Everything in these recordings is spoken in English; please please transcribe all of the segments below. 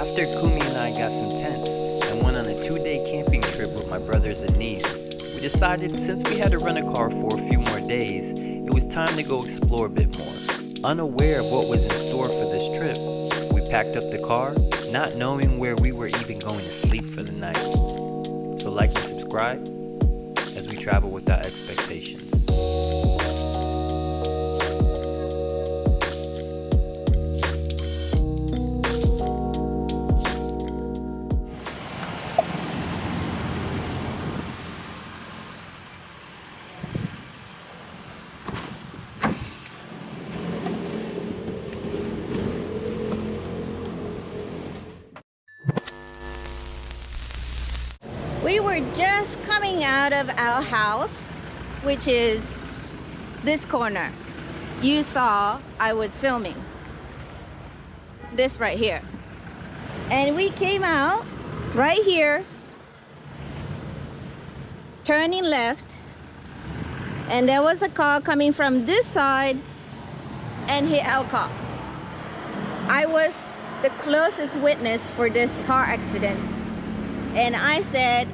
After Kumi and I got some tents and went on a 2-day camping trip with my brothers and niece, we decided since we had to rent a car for a few more days, it was time to go explore a bit more. Unaware of what was in store for this trip, we packed up the car, not knowing where we were even going to sleep for the night. So like and subscribe as we travel without expectations. We were just coming out of our house, which is this corner. You saw I was filming this right here. And we came out right here, turning left, and there was a car coming from this side and hit our car. I was the closest witness for this car accident. And I said,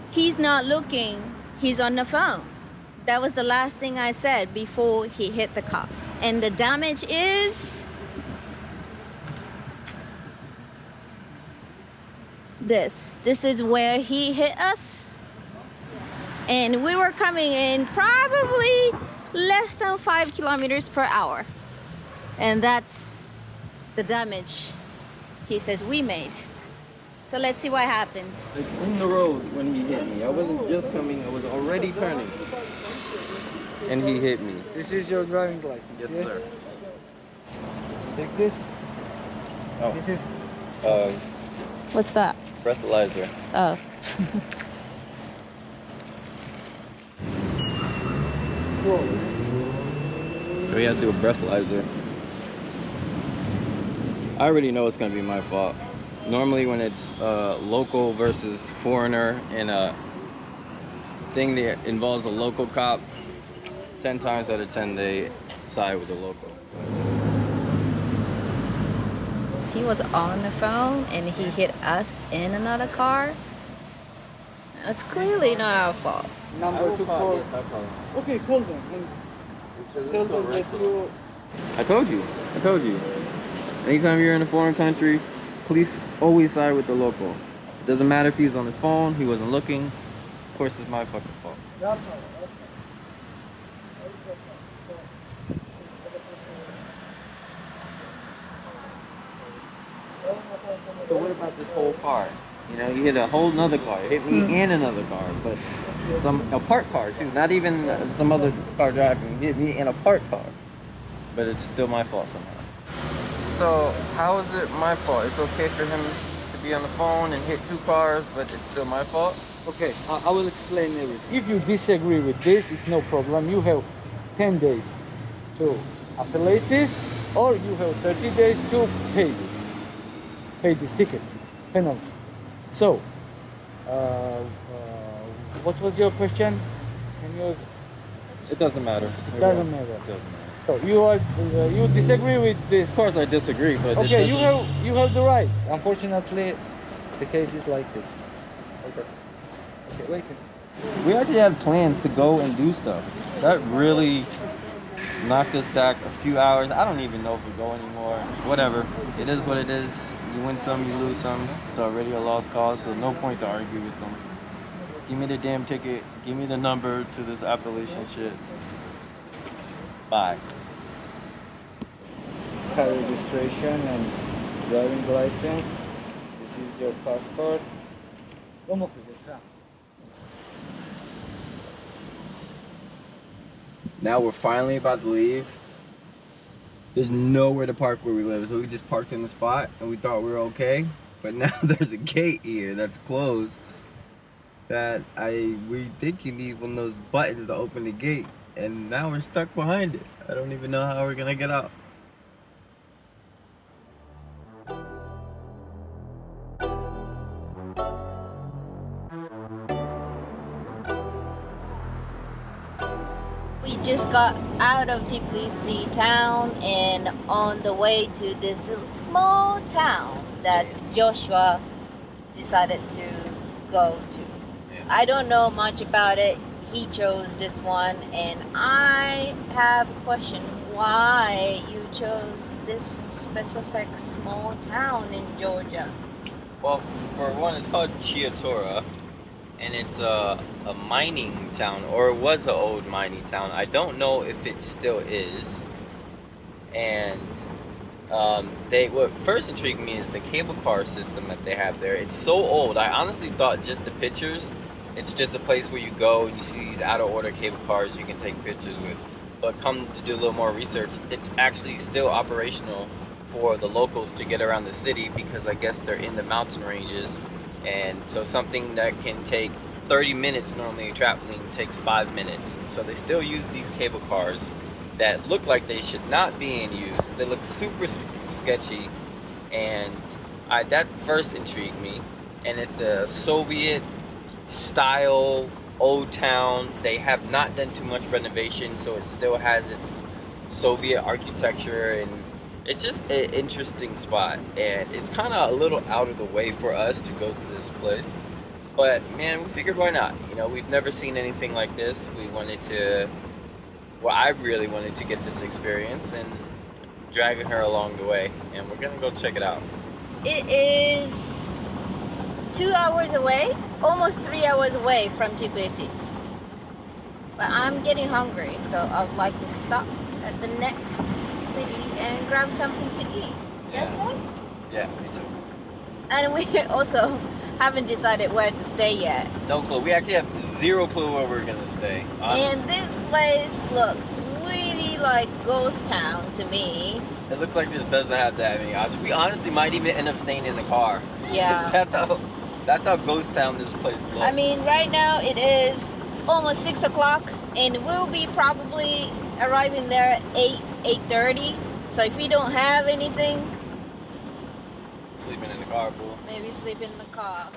he's not looking, he's on the phone. That was the last thing I said before he hit the car. And the damage is this. This is where he hit us. And we were coming in probably less than 5 kilometers per hour. And that's the damage he says we made. So let's see what happens. In the road when he hit me. I wasn't just coming, I was already turning. And he hit me. This is your driving license? Yes, sir. Take this. Oh. This is... What's that? Breathalyzer. Oh. We have to do a breathalyzer. I already know it's gonna be my fault. Normally when it's local versus foreigner in a thing that involves a local cop, 10 times out of 10 they side with the local. He was on the phone and he hit us in another car. It's clearly not our fault. Number 2 call. Okay, call them. And tell them that you... I told you. Anytime you're in a foreign country, police always side with the local. It doesn't matter if he's on his phone, he wasn't looking. Of course, it's my fucking fault. So what about this whole car? You know, you hit a whole nother car. You hit me and another car, but a parked car too. Not even some other car driving. You hit me in a parked car, but it's still my fault somehow. So how is it my fault? It's okay for him to be on the phone and hit 2 cars, but it's still my fault? Okay, I will explain everything. If you disagree with this, it's no problem. You have 10 days to appellate this, or you have 30 days to pay this ticket penalty. So, what was your question? It doesn't matter. It doesn't matter. It doesn't matter. So you disagree with this? Of course I disagree, but okay, you have the right. Unfortunately, the case is like this. Okay, wait. We actually had plans to go and do stuff. That really knocked us back a few hours. I don't even know if we go anymore. Whatever. It is what it is. You win some, you lose some. It's already a lost cause, so no point to argue with them. Just give me the damn ticket. Give me the number to this appellation shit. Bye. Car registration and driving license. This is your passport. Now we're finally about to leave. There's nowhere to park where we live, so we just parked in the spot and we thought we were okay. But now there's a gate here that's closed that we think you need one of those buttons to open the gate, and now we're stuck behind it. I don't even know how we're gonna get out. We just got out of Tbilisi town and on the way to this small town that Yes. Joshua decided to go to. Yeah. I don't know much about it. He chose this one, and I have a question. Why you chose this specific small town in Georgia? Well, for one, it's called Chiatura, and it's a mining town, or it was an old mining town. I don't know if it still is. And what first intrigued me is the cable car system that they have there. It's so old. I honestly thought just the pictures, it's just a place where you go and you see these out of order cable cars you can take pictures with. But come to do a little more research, it's actually still operational for the locals to get around the city, because I guess they're in the mountain ranges, and so something that can take 30 minutes normally traveling takes 5 minutes. So they still use these cable cars that look like they should not be in use. They look super sketchy, and that first intrigued me. And it's a Soviet style old town. They have not done too much renovation, so it still has its Soviet architecture, and it's just an interesting spot. And it's kind of a little out of the way for us to go to this place, but man, we figured why not. You know, we've never seen anything like this. I really wanted to get this experience, and dragging her along the way, and we're gonna go check it out. It is 2 hours away, almost 3 hours away from Tbilisi. But I'm getting hungry, so I would like to stop at the next city and grab something to eat. Yes, Mom? Yeah, me too. And we also haven't decided where to stay yet. No clue. We actually have zero clue where we're gonna stay. Honestly. And this place looks really like ghost town to me. It looks like this doesn't have that many options. We honestly might even end up staying in the car. Yeah. That's how ghost town this place looks. I mean, right now it is almost 6 o'clock, and we'll be probably arriving there at 8:30. So if we don't have anything, sleeping in the car, boo. maybe sleep in the car.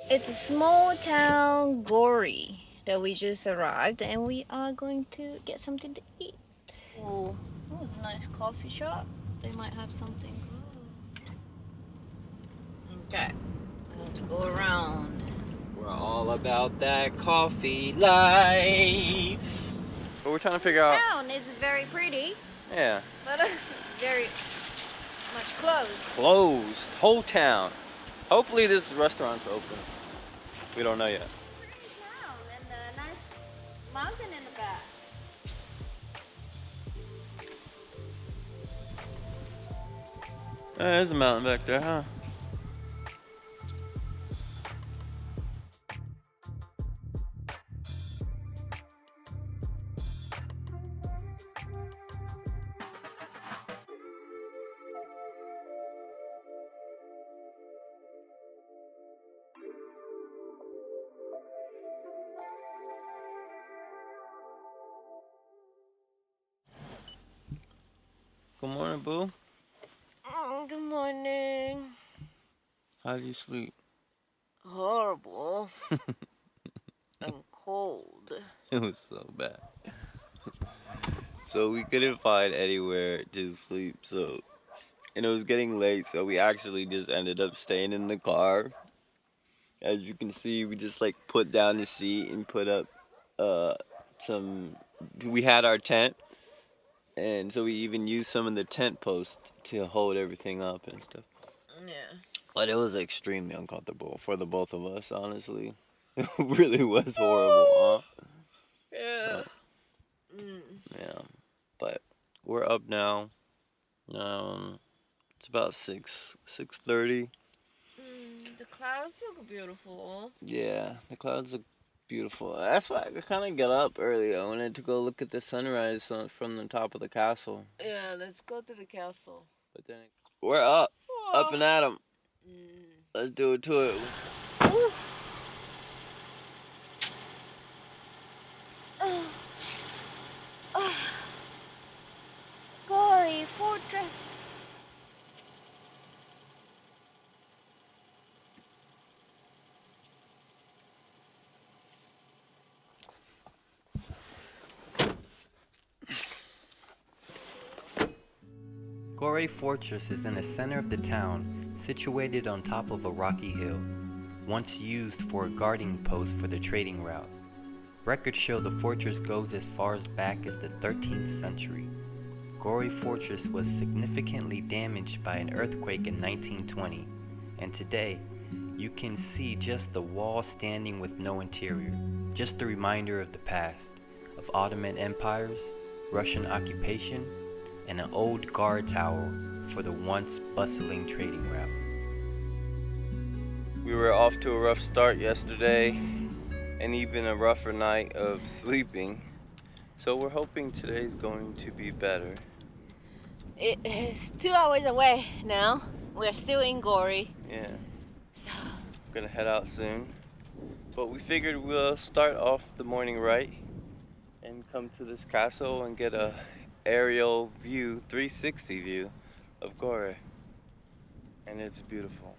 It's a small town, Gori, that we just arrived, and we are going to get something to eat. Oh, that was a nice coffee shop. They might have something good. Okay, I have to go around. We're all about that coffee life. But we're trying to figure out. Town is very pretty, Yeah. but it's very much closed. Closed. Whole town. Hopefully this restaurant's open. We don't know yet. Pretty town and a nice mountain in the back. There's a mountain back there, huh? Good morning, boo. Good morning. How do you sleep? Horrible. And cold. It was so bad. So we couldn't find anywhere to sleep, and it was getting late, so we actually just ended up staying in the car. As you can see, we just like put down the seat and put up we had our tent, and so we even used some of the tent posts to hold everything up and stuff. Yeah. But it was extremely uncomfortable for the both of us, honestly. It really was horrible, huh? Yeah. Yeah, but we're up now. It's about 6:30. The clouds look beautiful. Yeah, the clouds look beautiful. That's why I kind of got up early. I wanted to go look at the sunrise from the top of the castle. Yeah, let's go to the castle. But then we're up and at 'em. Let's do it to it. Gore Fortress is in the center of the town, situated on top of a rocky hill, once used for a guarding post for the trading route. Records show the fortress goes as far back as the 13th century. Gore Fortress was significantly damaged by an earthquake in 1920, and today, you can see just the wall standing with no interior, just a reminder of the past, of Ottoman empires, Russian occupation, and an old guard tower for the once bustling trading route. We were off to a rough start yesterday, and even a rougher night of sleeping. So we're hoping today's going to be better. It is 2 hours away now. We're still in Gore. Yeah. So We're gonna head out soon. But we figured we'll start off the morning right and come to this castle and get a aerial view, 360 view of Gore. And it's beautiful.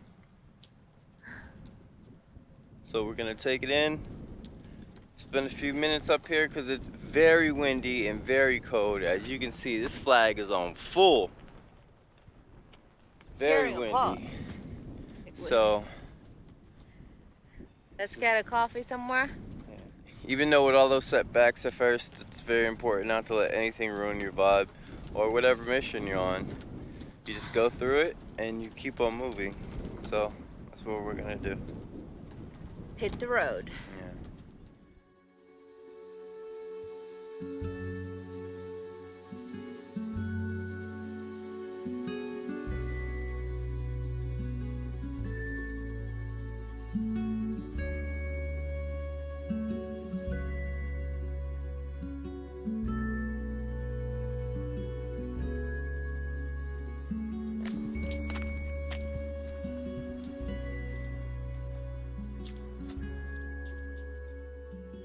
So we're gonna take it in, spend a few minutes up here because it's very windy and very cold. As you can see, this flag is on full. Very Carrying a pot. windy. So let's get a coffee somewhere. even though with all those setbacks at first, it's very important not to let anything ruin your vibe or whatever mission you're on. You just go through it and you keep on moving. So that's what we're gonna do. Hit the road. Yeah.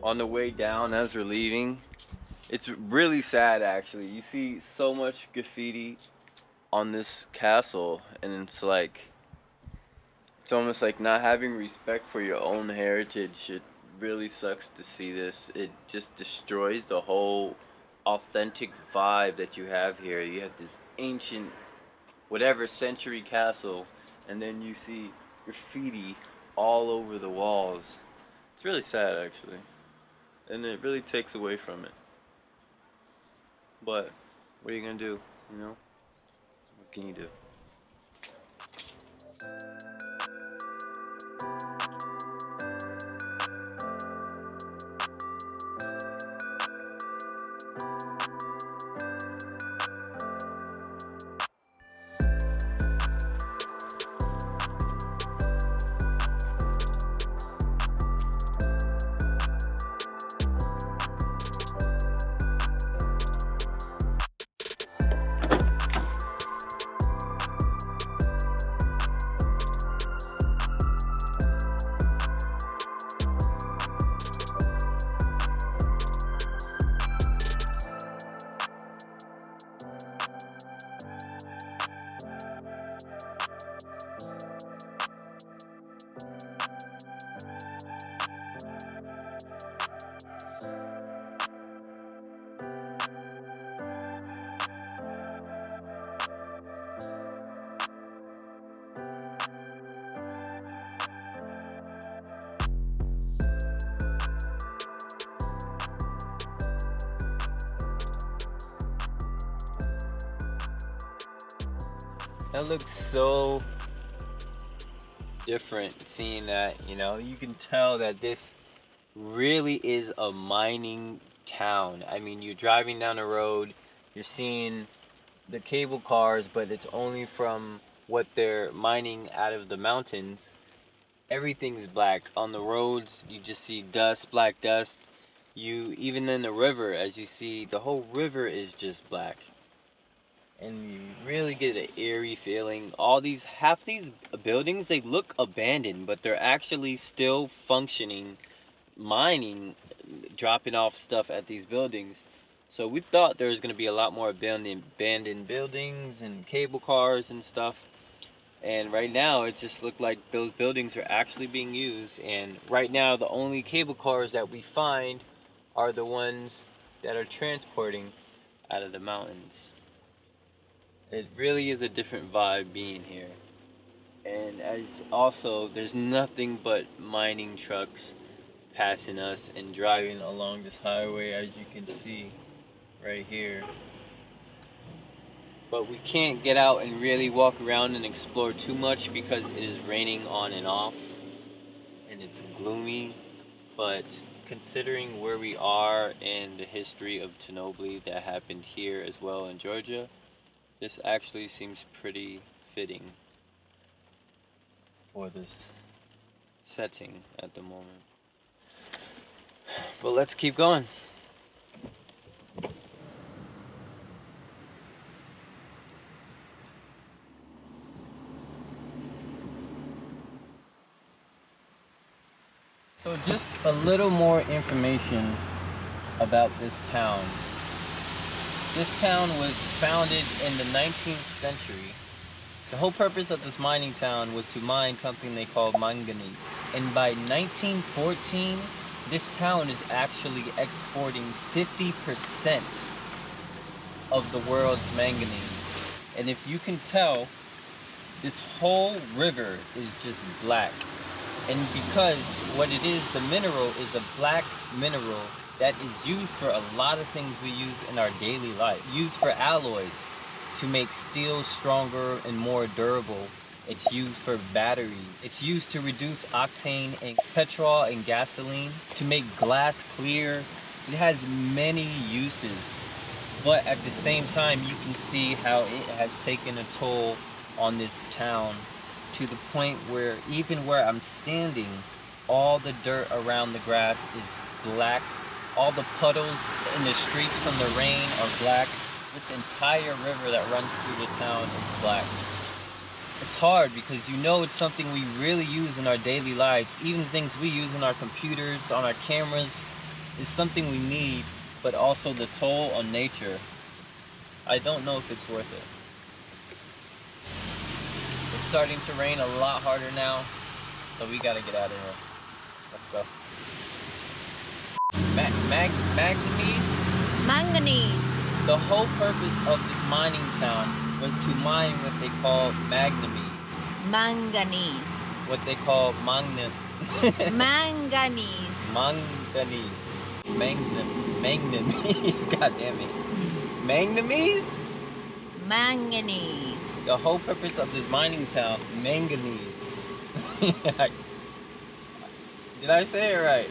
On the way down as we're leaving, it's really sad actually. You see so much graffiti on this castle, and it's almost like not having respect for your own heritage. It really sucks to see this. It just destroys the whole authentic vibe that you have here. You have this ancient whatever century castle, and then you see graffiti all over the walls. It's really sad actually. And it really takes away from it. But what are you gonna do, you know? What can you do? That looks so different seeing that, you know. You can tell that this really is a mining town. I mean, you're driving down the road, you're seeing the cable cars, but it's only from what they're mining out of the mountains. Everything's black. On the roads, you just see dust, black dust. Even in the river, as you see, the whole river is just black. And you really get an eerie feeling. Half these buildings, they look abandoned, but they're actually still functioning, mining, dropping off stuff at these buildings. So we thought there was going to be a lot more abandoned buildings and cable cars and stuff. And right now, it just looked like those buildings are actually being used. And right now, the only cable cars that we find are the ones that are transporting out of the mountains. It really is a different vibe being here. And as also, there's nothing but mining trucks passing us and driving along this highway, as you can see right here. But we can't get out and really walk around and explore too much because it is raining on and off and it's gloomy. But considering where we are and the history of Chernobyl that happened here as well in Georgia, this actually seems pretty fitting for this setting at the moment. But let's keep going. So just a little more information about this town. This town was founded in the 19th century. The whole purpose of this mining town was to mine something they called manganese. And by 1914, this town is actually exporting 50% of the world's manganese. And if you can tell, this whole river is just black. And because what it is, the mineral is a black mineral that is used for a lot of things we use in our daily life. Used for alloys, to make steel stronger and more durable. It's used for batteries. It's used to reduce octane in petrol and gasoline, to make glass clear. It has many uses. But at the same time, you can see how it has taken a toll on this town, to the point where even where I'm standing, all the dirt around the grass is black. All the puddles in the streets from the rain are black. This entire river that runs through the town is black. It's hard because you know it's something we really use in our daily lives. Even things we use in our computers, on our cameras, is something we need, but also the toll on nature. I don't know if it's worth it. It's starting to rain a lot harder now, so we gotta get out of here. Let's go. Manganese? Manganese. The whole purpose of this mining town was to mine what they call manganese. Manganese. What they call manganese. Manganese. Manganese. God damn it. Manganese? Manganese. The whole purpose of this mining town, manganese. Did I say it right?